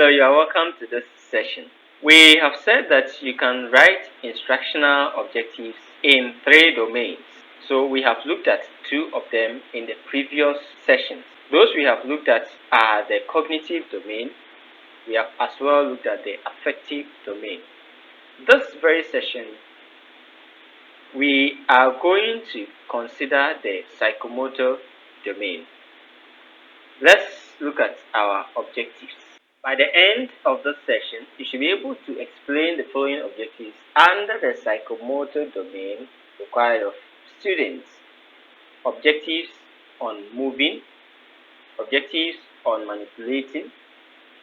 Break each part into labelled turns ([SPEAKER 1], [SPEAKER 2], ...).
[SPEAKER 1] you are welcome to this session. We have said that you can write instructional objectives in 3 domains. So we have looked at 2 of them in the previous sessions. Those we have looked at are the cognitive domain. We have as well looked at the affective domain. This very session, we are going to consider the psychomotor domain. Let's look at our objectives. By the end of this session, you should be able to explain the following objectives under the psychomotor domain required of students. Objectives on moving, objectives on manipulating,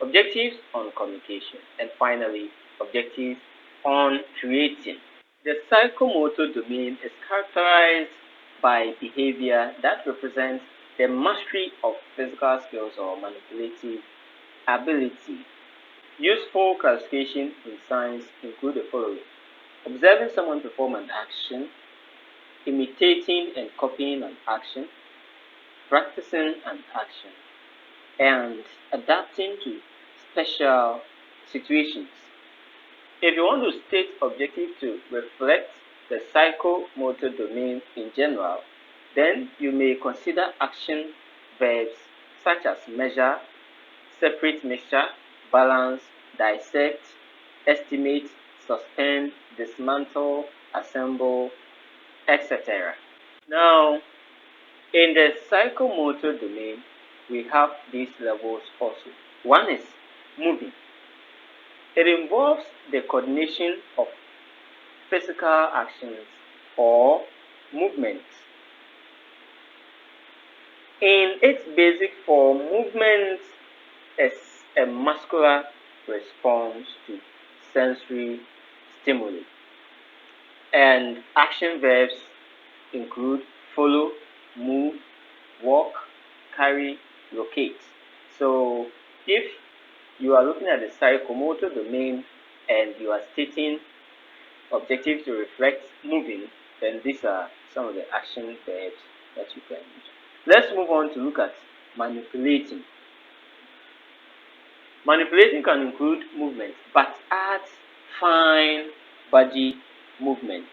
[SPEAKER 1] objectives on communication, and finally, objectives on creating. The psychomotor domain is characterized by behavior that represents the mastery of physical skills or manipulative ability. Useful classification in science include the following: observing someone perform an action, imitating and copying an action, practicing an action, and adapting to special situations. If you want to state objective to reflect the psychomotor domain in general, then you may consider action verbs such as measure, separate mixture, balance, dissect, estimate, suspend, dismantle, assemble, etc. Now, in the psychomotor domain, we have these levels also. One is moving. It involves the coordination of physical actions or movements. In its basic form, movement is a muscular response to sensory stimuli. And action verbs include follow, move, walk, carry, locate. So if you are looking at the psychomotor domain and you are stating objectives to reflect moving, then these are some of the action verbs that you can use. Let's move on to look at manipulating. Manipulating can include movement, but adds fine body movement.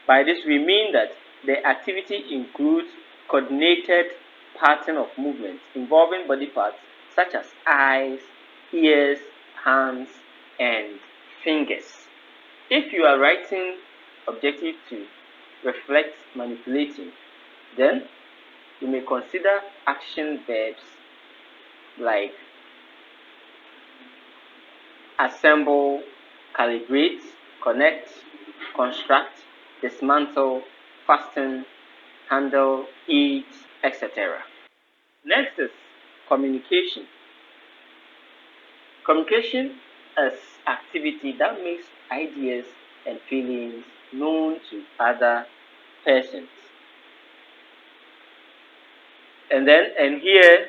[SPEAKER 1] By this we mean that the activity includes coordinated pattern of movement involving body parts such as eyes, ears, hands, and fingers. If you are writing objective to reflect manipulating, then you may consider action verbs like assemble, calibrate, connect, construct, dismantle, fasten, handle, eat, etc. Next is communication. Communication is activity that makes ideas and feelings known to other persons. And here,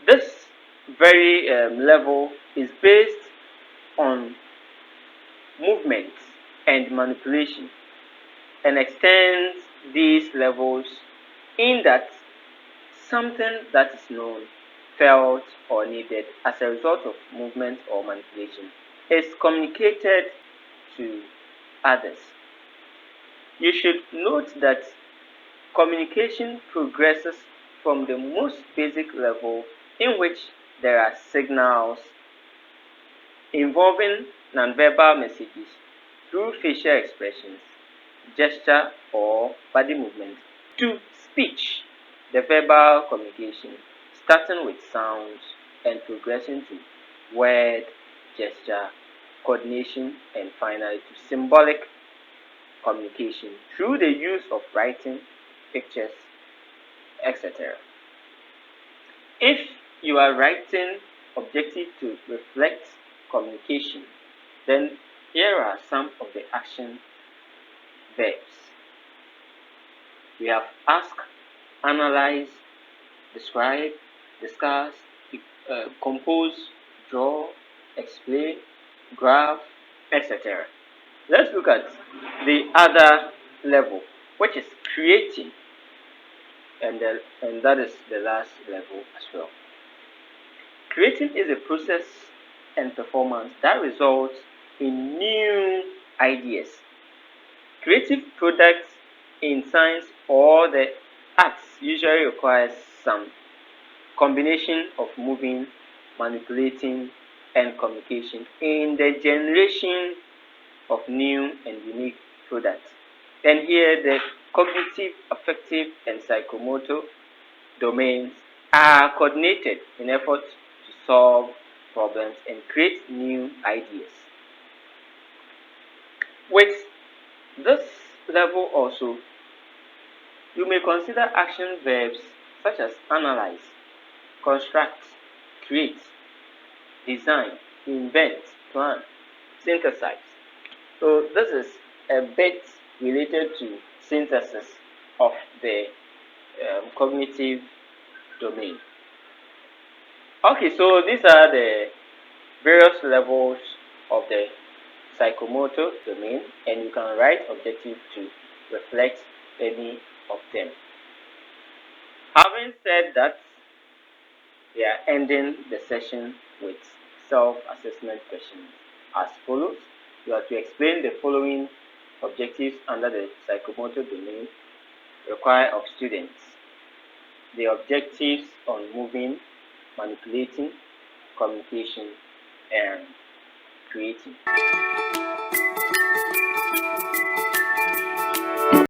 [SPEAKER 1] this very level is based on movement and manipulation and extends these levels in that something that is known, felt, or needed as a result of movement or manipulation is communicated to others. You should note that communication progresses from the most basic level in which there are signals involving nonverbal messages through facial expressions, gesture, or body movement, to speech, the verbal communication, starting with sounds and progressing to word, gesture, coordination, and finally to symbolic communication through the use of writing, pictures, etc. If you are writing objective to reflect communication, then here are some of the action verbs. We have ask, analyze, describe, discuss, compose, draw, explain, graph, etc. Let's look at the other level, which is creating, and that is the last level as well. Creating is a process and performance that results in new ideas. Creative products in science or the arts usually requires some combination of moving, manipulating, and communication in the generation of new and unique products. And here, the cognitive, affective, and psychomotor domains are coordinated in effort to solve problems and create new ideas. With this level also, you may consider action verbs such as analyze, construct, create, design, invent, plan, synthesize. So this is a bit related to synthesis of the cognitive domain. Okay, so these are the various levels of the psychomotor domain, and you can write objective to reflect any of them. Having said that, we are ending the session with self-assessment questions as follows. You are to explain the following objectives under the psychomotor domain required of students. The objectives on moving, manipulating, communication, and creating.